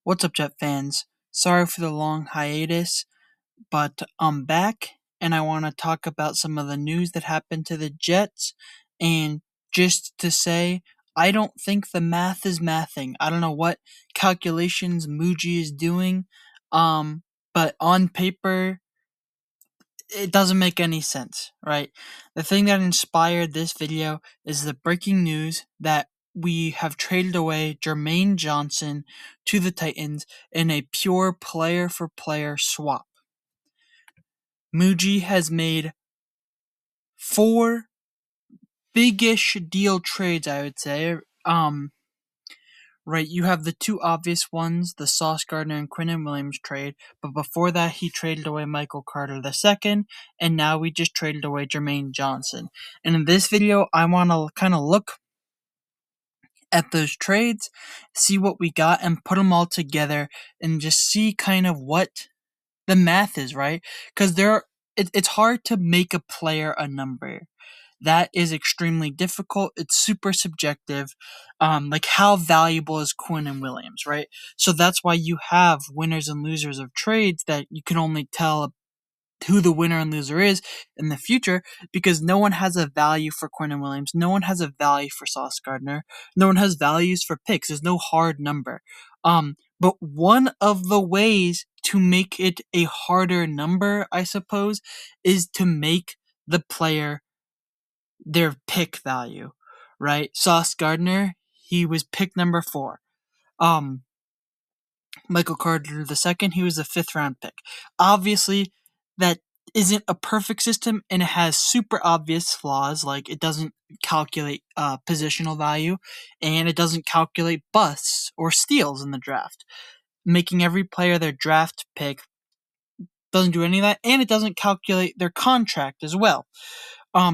What's up, Jet fans? Sorry for the long hiatus, but I'm back and I want to talk about some of the news that happened to the Jets. And just to say, I don't think the math is mathing. I don't know what calculations Muji is doing, but on paper, it doesn't make any sense, right? The thing that inspired this video is the breaking news that we have traded away Jermaine Johnson to the Titans in a pure player for player swap. Muji has made 4 big-ish deal trades, I would say. Right, you have the two obvious ones, the Sauce Gardner and Quinnen Williams trade, but before that he traded away Michael Carter II, and now we just traded away Jermaine Johnson. And in this video, I want to kind of look at those trades, see what we got, and put them all together, and just see kind of what the math is, right? Because it's hard to make a player a number. That is extremely difficult. It's super subjective. Like how valuable is Quinnen Williams, right? So that's why you have winners and losers of trades that you can only tell who the winner and loser is in the future, because no one has a value for Quinnen Williams. No one has a value for Sauce Gardner. No one has values for picks. There's no hard number. But one of the ways to make it a harder number, I suppose, is to make the player their pick value, right? Sauce Gardner, he was pick number 4. Michael Carter II, he was a 5th round pick. Obviously, that isn't a perfect system, and it has super obvious flaws, like it doesn't calculate positional value, and it doesn't calculate busts or steals in the draft. Making every player their draft pick doesn't do any of that, and it doesn't calculate their contract as well.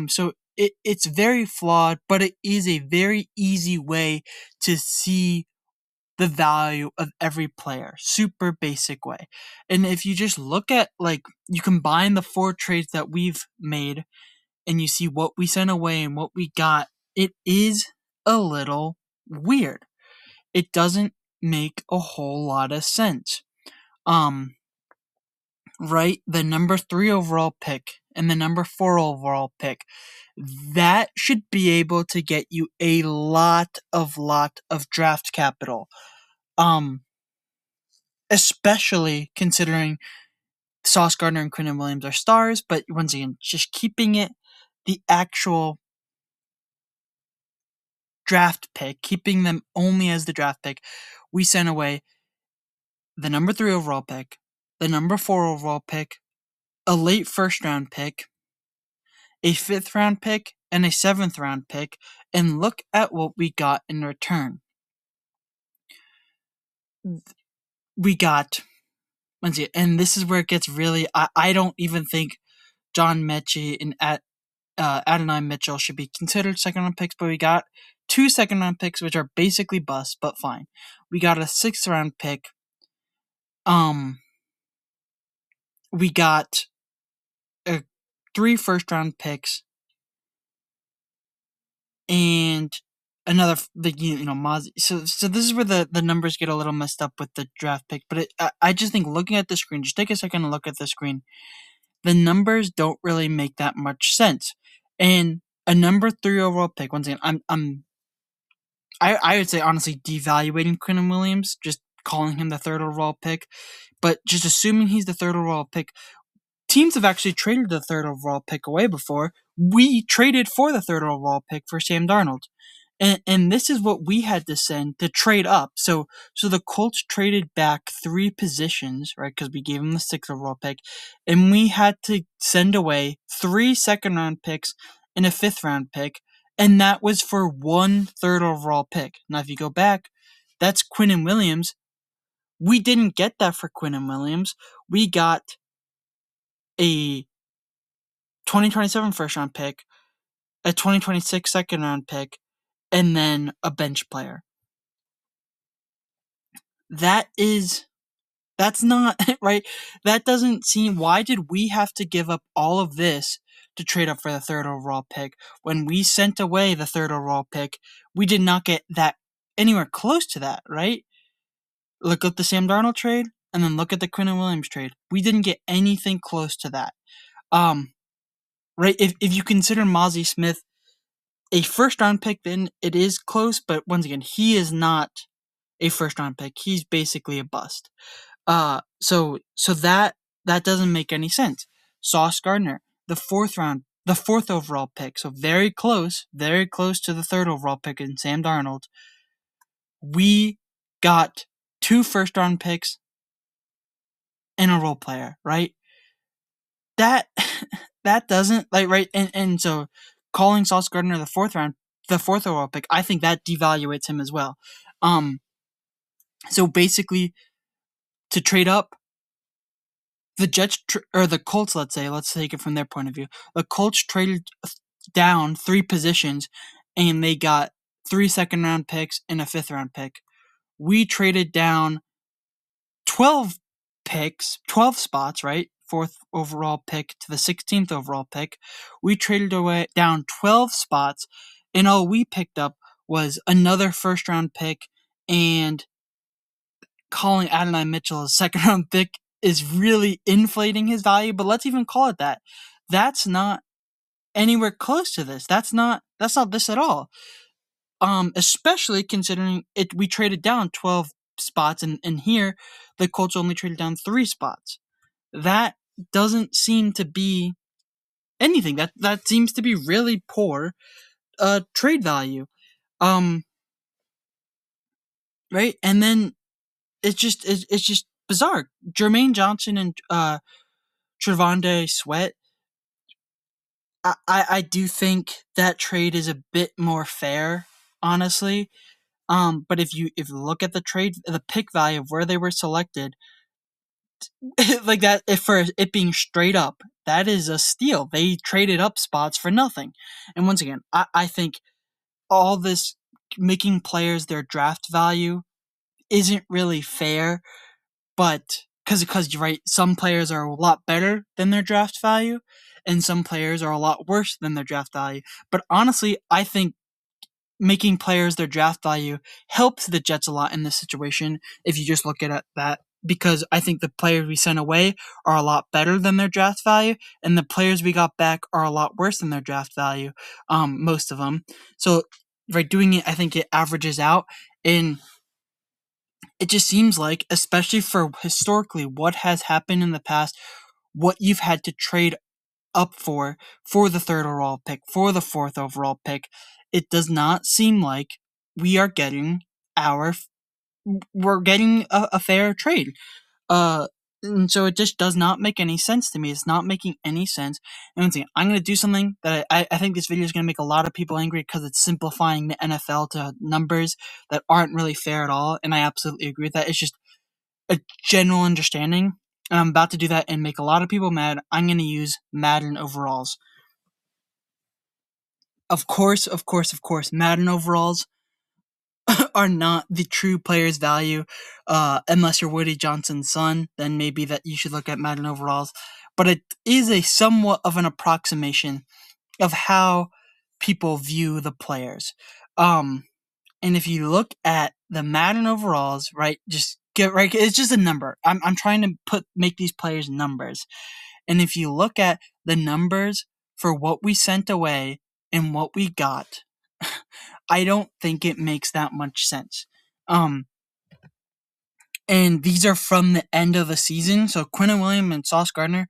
So it's very flawed, but it is a very easy way to see the value of every player. Super basic way. And if you just look at, like, you combine the 4 trades that we've made and you see what we sent away and what we got, it is a little weird. It doesn't make a whole lot of sense. Right? The number 3 overall pick and the number 4 overall pick, that should be able to get you a lot of draft capital. Especially considering Sauce Gardner and Quinnen Williams are stars, but once again, just keeping it the actual draft pick, keeping them only as the draft pick, we sent away the number 3 overall pick, the number 4 overall pick, a late 1st round pick, a 5th round pick, and a 7th round pick, and look at what we got in return. We got, and this is where it gets really, I don't even think John Mechie and Adonai Mitchell should be considered 2nd round picks, but we got 2 2nd round picks, which are basically busts, but fine. We got a 6th round pick. We got 3 1st round picks, and another, Mozzie. So this is where the numbers get a little messed up with the draft pick. But I just think, looking at the screen, just take a second to look at the screen. The numbers don't really make that much sense. And a number 3 overall pick, once again, I would say, honestly, devaluating Quinnen Williams, just calling him the 3rd overall pick, but just assuming he's the 3rd overall pick. Teams have actually traded the 3rd overall pick away before. We traded for the 3rd overall pick for Sam Darnold. And this is what we had to send to trade up. So the Colts traded back 3 positions, right? Because we gave them the 6th overall pick, and we had to send away 3 2nd round picks and a 5th round pick, and that was for 1 3rd overall pick. Now, if you go back, that's Quinnen Williams. We didn't get that for Quinnen Williams. We got a 2027 1st round pick, a 2026 2nd round pick, and then a bench player. That's not right. That doesn't seem, why did we have to give up all of this to trade up for the 3rd overall pick? When we sent away the 3rd overall pick, we did not get that anywhere close to that, right? look at the Sam Darnold trade, and then look at the Quinnen Williams trade. We didn't get anything close to that. Right? If you consider Mozzie Smith a first round pick, then it is close. But once again, he is not a first round pick. He's basically a bust. So that doesn't make any sense. Sauce Gardner, the fourth overall pick, so very close to the third overall pick in Sam Darnold. We got 2 first round picks and a role player, right? That doesn't right, and so calling Sauce Gardner the fourth overall pick, I think that devaluates him as well. So basically, to trade up, the Jets or the Colts, let's take it from their point of view. The Colts traded down 3 positions, and they got 3 second-round picks and a 5th-round pick. We traded down 12 spots, right? 4th overall pick to the 16th overall pick. We traded down 12 spots, and all we picked up was another first-round pick, and calling Adonai Mitchell a second-round pick is really inflating his value, but let's even call it that. That's not anywhere close to this. That's not this at all. Especially considering we traded down 12 spots, and here the Colts only traded down 3 spots. That doesn't seem to be anything. That seems to be really poor trade value. Right? And then it's just bizarre. Jermaine Johnson and Trevonde Sweat, I do think that trade is a bit more fair, honestly. But if you look at the pick value of where they were selected, like that, for it being straight up, that is a steal. They traded up spots for nothing. And once again, I think all this making players their draft value isn't really fair, but because you're right, some players are a lot better than their draft value, and some players are a lot worse than their draft value. But honestly, I think making players their draft value helps the Jets a lot in this situation if you just look at that, because I think the players we sent away are a lot better than their draft value, and the players we got back are a lot worse than their draft value, most of them. So by doing it, I think it averages out, and it just seems like, especially for historically what has happened in the past, what you've had to trade up for the 3rd overall pick, for the 4th overall pick, it does not seem like we are getting a fair trade. And so it just does not make any sense to me. It's not making any sense. And once again, I'm going to do something that I think this video is going to make a lot of people angry, because it's simplifying the NFL to numbers that aren't really fair at all. And I absolutely agree with that. It's just a general understanding. And I'm about to do that and make a lot of people mad. I'm going to use Madden overalls. Of course, Madden overalls are not the true player's value, unless you're Woody Johnson's son. Then maybe that you should look at Madden overalls. But it is a somewhat of an approximation of how people view the players. And if you look at the Madden overalls, right, it's just a number. I'm trying to make these players numbers. And if you look at the numbers for what we sent away and what we got, I don't think it makes that much sense. And these are from the end of the season. So Quinnen Williams and Sauce Gardner,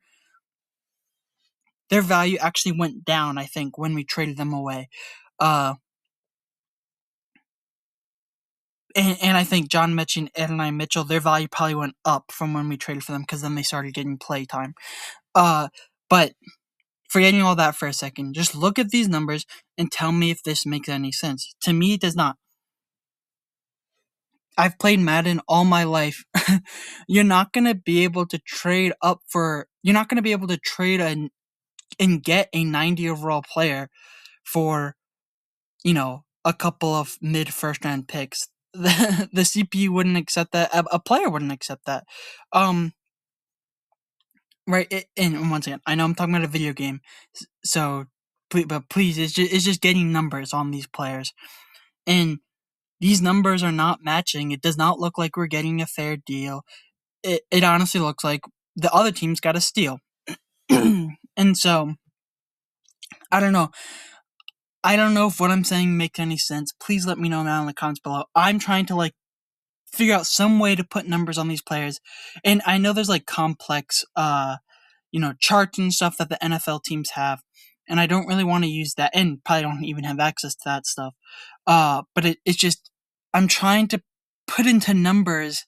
their value actually went down, I think, when we traded them away. And I think John Metchie and Adonai Mitchell, their value probably went up from when we traded for them, because then they started getting play time. But forgetting all that for a second, just look at these numbers and tell me if this makes any sense. To me, it does not. I've played Madden all my life. You're not going to be able to trade up you're not going to be able to trade and get a 90 overall player for, a couple of mid first round picks. The CPU wouldn't accept that. A player wouldn't accept that. Right. And once again, I know I'm talking about a video game, so please, it's just getting numbers on these players. And these numbers are not matching. It does not look like we're getting a fair deal. It honestly looks like the other team's got a steal. And so, I don't know. I don't know if what I'm saying makes any sense. Please let me know down in the comments below. I'm trying to figure out some way to put numbers on these players. And I know there's complex charts and stuff that the NFL teams have. And I don't really want to use that, and probably don't even have access to that stuff. But it's just, I'm trying to put into numbers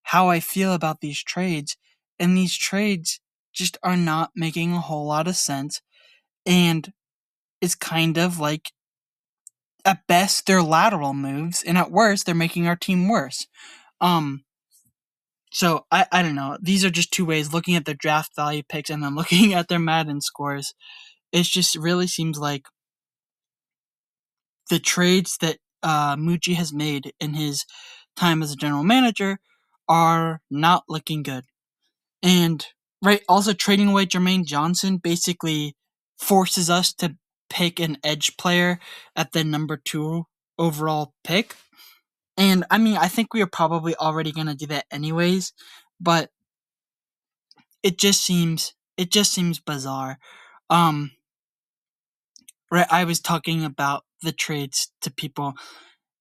how I feel about these trades. And these trades just are not making a whole lot of sense. And it's kind of at best, they're lateral moves, and at worst, they're making our team worse. So I don't know. These are just two ways, looking at their draft value picks and then looking at their Madden scores. It just really seems like the trades that Mucci has made in his time as a general manager are not looking good. And also trading away Jermaine Johnson basically forces us to pick an edge player at the number 2 overall pick. And I mean, I think we are probably already going to do that anyways, but it just seems bizarre. I was talking about the trades to people,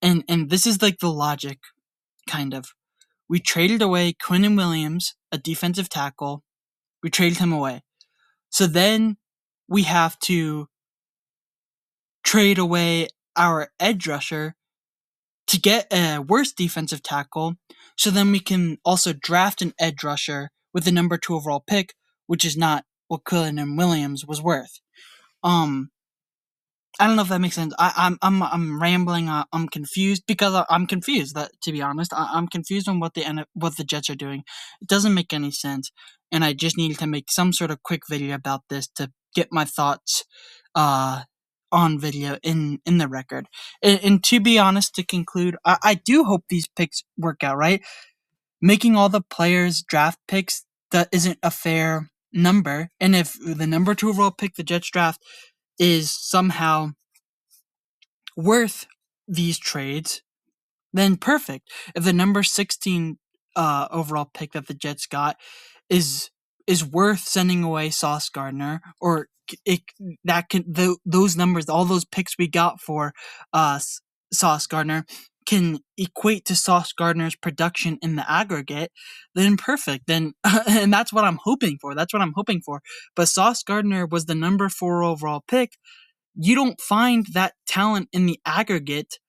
and this is the logic, kind of. We traded away Quinnen Williams, a defensive tackle. We traded him away. So then we have to trade away our edge rusher to get a worse defensive tackle. So then we can also draft an edge rusher with the number 2 overall pick, which is not what Quinnen Williams was worth. I don't know if that makes sense. I'm rambling. I'm confused because I'm confused. That, to be honest, I'm confused on what the Jets are doing. It doesn't make any sense, and I just needed to make some sort of quick video about this to get my thoughts on video in the record. And to be honest, to conclude, I do hope these picks work out, right? Making all the players draft picks, that isn't a fair number, and if the number 2 overall pick the Jets draft is somehow worth these trades, then perfect. If the number 16 overall pick that the Jets got is worth sending away Sauce Gardner, or those numbers, all those picks we got for Sauce Gardner can equate to Sauce Gardner's production in the aggregate, then perfect. Then and that's what I'm hoping for. But Sauce Gardner was the number 4 overall pick. You don't find that talent in the aggregate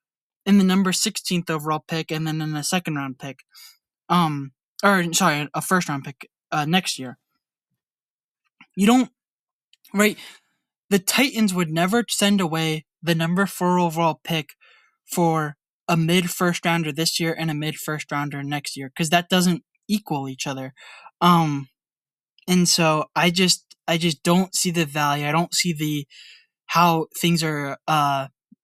in the number 16th overall pick and then in a second round pick. A first round pick next year. You don't, right? The Titans would never send away the number 4 overall pick for a mid first rounder this year and a mid first rounder next year, because that doesn't equal each other. And so I just don't see the value. I don't see how things are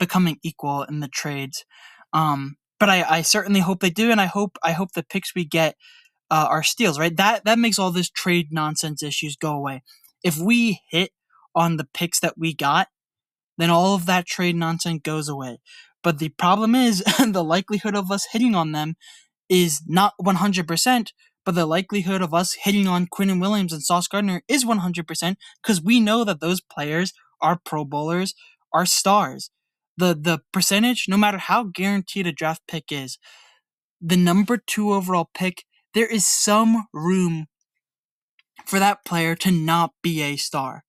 becoming equal in the trades. But I certainly hope they do, and I hope the picks we get are steals, right? That makes all this trade nonsense issues go away. If we hit on the picks that we got, then all of that trade nonsense goes away. But the problem is the likelihood of us hitting on them is not 100%, but the likelihood of us hitting on Quinnen Williams and Sauce Gardner is 100%, because we know that those players are Pro Bowlers, are stars. The percentage, no matter how guaranteed a draft pick is, the number 2 overall pick, there is some room for that player to not be a star.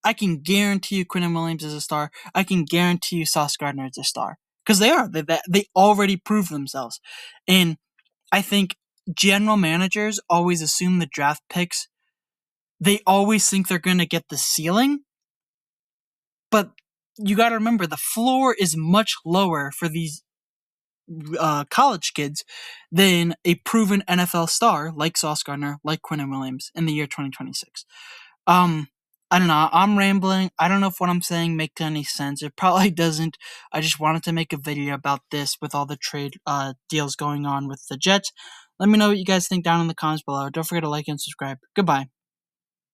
I can guarantee you Quinnen Williams is a star. I can guarantee you Sauce Gardner is a star. Because they are. They already proved themselves. And I think general managers always assume the draft picks, they always think they're going to get the ceiling. But you got to remember, the floor is much lower for these college kids than a proven NFL star like Sauce Gardner, like Quinnen Williams in the year 2026. I don't know. I'm rambling. I don't know if what I'm saying makes any sense. It probably doesn't. I just wanted to make a video about this with all the trade deals going on with the Jets. Let me know what you guys think down in the comments below. Don't forget to like and subscribe. Goodbye.